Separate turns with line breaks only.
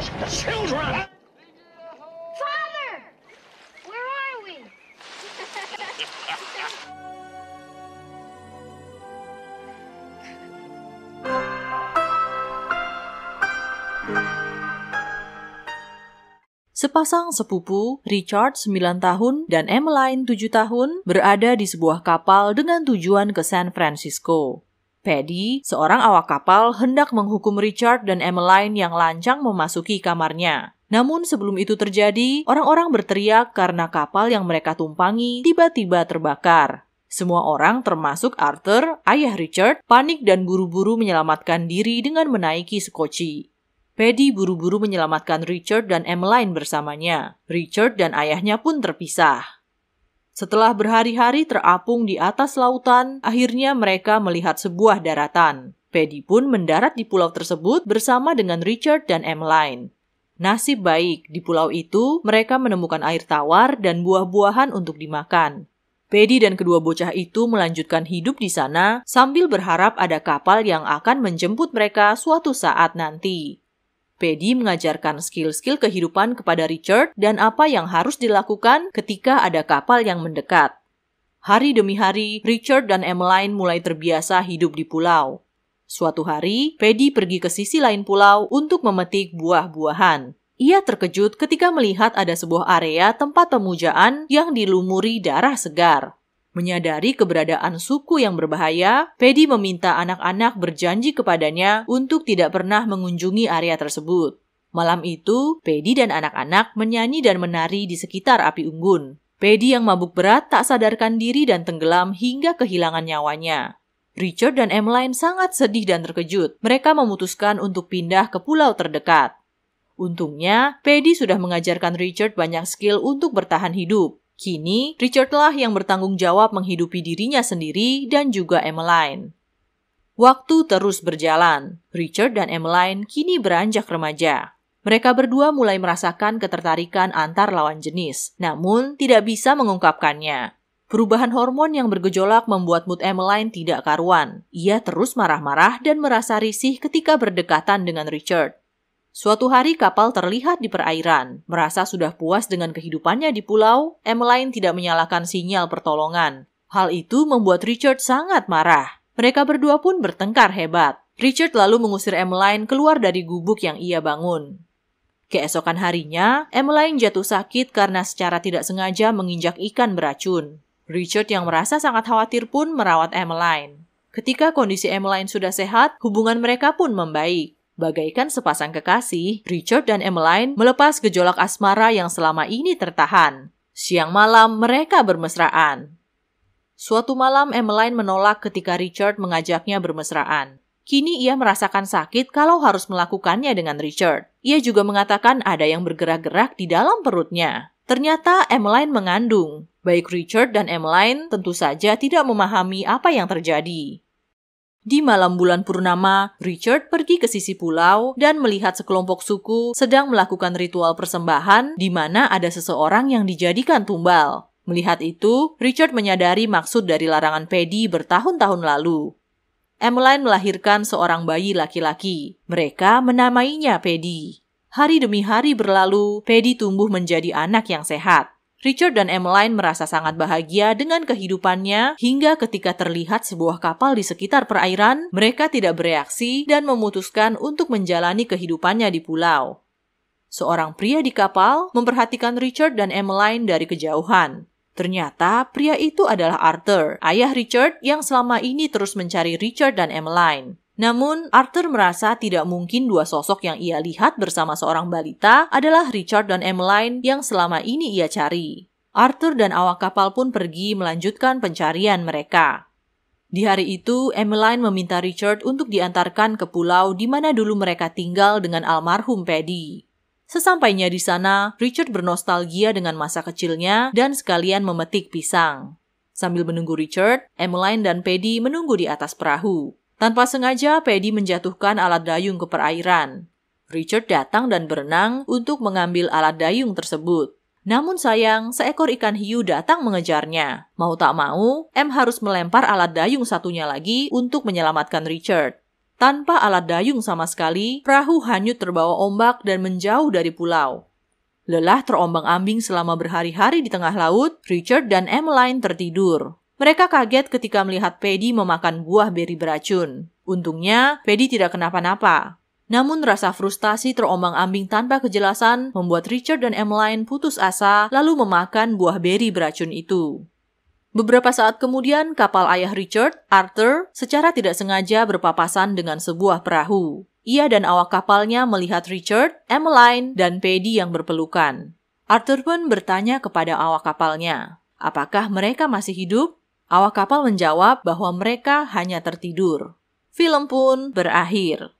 The children!
Father! Where are we?
Sepasang sepupu, Richard 9 tahun dan Emmeline 7 tahun, berada di sebuah kapal dengan tujuan ke San Francisco. Paddy, seorang awak kapal, hendak menghukum Richard dan Emmeline yang lancang memasuki kamarnya. Namun sebelum itu terjadi, orang-orang berteriak karena kapal yang mereka tumpangi tiba-tiba terbakar. Semua orang termasuk Arthur, ayah Richard, panik dan buru-buru menyelamatkan diri dengan menaiki sekoci. Paddy buru-buru menyelamatkan Richard dan Emmeline bersamanya. Richard dan ayahnya pun terpisah. Setelah berhari-hari terapung di atas lautan, akhirnya mereka melihat sebuah daratan. Paddy pun mendarat di pulau tersebut bersama dengan Richard dan Emmeline. Nasib baik, di pulau itu mereka menemukan air tawar dan buah-buahan untuk dimakan. Paddy dan kedua bocah itu melanjutkan hidup di sana sambil berharap ada kapal yang akan menjemput mereka suatu saat nanti. Paddy mengajarkan skill-skill kehidupan kepada Richard dan apa yang harus dilakukan ketika ada kapal yang mendekat. Hari demi hari, Richard dan Emmeline mulai terbiasa hidup di pulau. Suatu hari, Paddy pergi ke sisi lain pulau untuk memetik buah-buahan. Ia terkejut ketika melihat ada sebuah area tempat pemujaan yang dilumuri darah segar. Menyadari keberadaan suku yang berbahaya, Paddy meminta anak-anak berjanji kepadanya untuk tidak pernah mengunjungi area tersebut. Malam itu, Paddy dan anak-anak menyanyi dan menari di sekitar api unggun. Paddy yang mabuk berat tak sadarkan diri dan tenggelam hingga kehilangan nyawanya. Richard dan Emmeline sangat sedih dan terkejut. Mereka memutuskan untuk pindah ke pulau terdekat. Untungnya, Paddy sudah mengajarkan Richard banyak skill untuk bertahan hidup. Kini, Richardlah yang bertanggung jawab menghidupi dirinya sendiri dan juga Emmeline. Waktu terus berjalan. Richard dan Emmeline kini beranjak remaja. Mereka berdua mulai merasakan ketertarikan antar lawan jenis, namun tidak bisa mengungkapkannya. Perubahan hormon yang bergejolak membuat mood Emmeline tidak karuan. Ia terus marah-marah dan merasa risih ketika berdekatan dengan Richard. Suatu hari kapal terlihat di perairan. Merasa sudah puas dengan kehidupannya di pulau, Emmeline tidak menyalakan sinyal pertolongan. Hal itu membuat Richard sangat marah. Mereka berdua pun bertengkar hebat. Richard lalu mengusir Emmeline keluar dari gubuk yang ia bangun. Keesokan harinya, Emmeline jatuh sakit karena secara tidak sengaja menginjak ikan beracun. Richard yang merasa sangat khawatir pun merawat Emmeline. Ketika kondisi Emmeline sudah sehat, hubungan mereka pun membaik. Bagaikan sepasang kekasih, Richard dan Emmeline melepas gejolak asmara yang selama ini tertahan. Siang malam mereka bermesraan. Suatu malam Emmeline menolak ketika Richard mengajaknya bermesraan. Kini ia merasakan sakit kalau harus melakukannya dengan Richard. Ia juga mengatakan ada yang bergerak-gerak di dalam perutnya. Ternyata Emmeline mengandung. Baik Richard dan Emmeline tentu saja tidak memahami apa yang terjadi. Di malam bulan purnama, Richard pergi ke sisi pulau dan melihat sekelompok suku sedang melakukan ritual persembahan di mana ada seseorang yang dijadikan tumbal. Melihat itu, Richard menyadari maksud dari larangan Paddy bertahun-tahun lalu. Emmeline melahirkan seorang bayi laki-laki. Mereka menamainya Paddy. Hari demi hari berlalu, Paddy tumbuh menjadi anak yang sehat. Richard dan Emmeline merasa sangat bahagia dengan kehidupannya hingga ketika terlihat sebuah kapal di sekitar perairan, mereka tidak bereaksi dan memutuskan untuk menjalani kehidupannya di pulau. Seorang pria di kapal memperhatikan Richard dan Emmeline dari kejauhan. Ternyata pria itu adalah Arthur, ayah Richard yang selama ini terus mencari Richard dan Emmeline. Namun, Arthur merasa tidak mungkin dua sosok yang ia lihat bersama seorang balita adalah Richard dan Emmeline yang selama ini ia cari. Arthur dan awak kapal pun pergi melanjutkan pencarian mereka. Di hari itu, Emmeline meminta Richard untuk diantarkan ke pulau di mana dulu mereka tinggal dengan almarhum Paddy. Sesampainya di sana, Richard bernostalgia dengan masa kecilnya dan sekalian memetik pisang. Sambil menunggu Richard, Emmeline dan Paddy menunggu di atas perahu. Tanpa sengaja, Paddy menjatuhkan alat dayung ke perairan. Richard datang dan berenang untuk mengambil alat dayung tersebut. Namun sayang, seekor ikan hiu datang mengejarnya. Mau tak mau, M harus melempar alat dayung satunya lagi untuk menyelamatkan Richard. Tanpa alat dayung sama sekali, perahu hanyut terbawa ombak dan menjauh dari pulau. Lelah terombang-ambing selama berhari-hari di tengah laut, Richard dan Emmeline tertidur. Mereka kaget ketika melihat Paddy memakan buah beri beracun. Untungnya, Paddy tidak kenapa-napa. Namun rasa frustasi terombang-ambing tanpa kejelasan membuat Richard dan Emmeline putus asa lalu memakan buah beri beracun itu. Beberapa saat kemudian, kapal ayah Richard, Arthur, secara tidak sengaja berpapasan dengan sebuah perahu. Ia dan awak kapalnya melihat Richard, Emmeline, dan Paddy yang berpelukan. Arthur pun bertanya kepada awak kapalnya, apakah mereka masih hidup? Awak kapal menjawab bahwa mereka hanya tertidur. Film pun berakhir.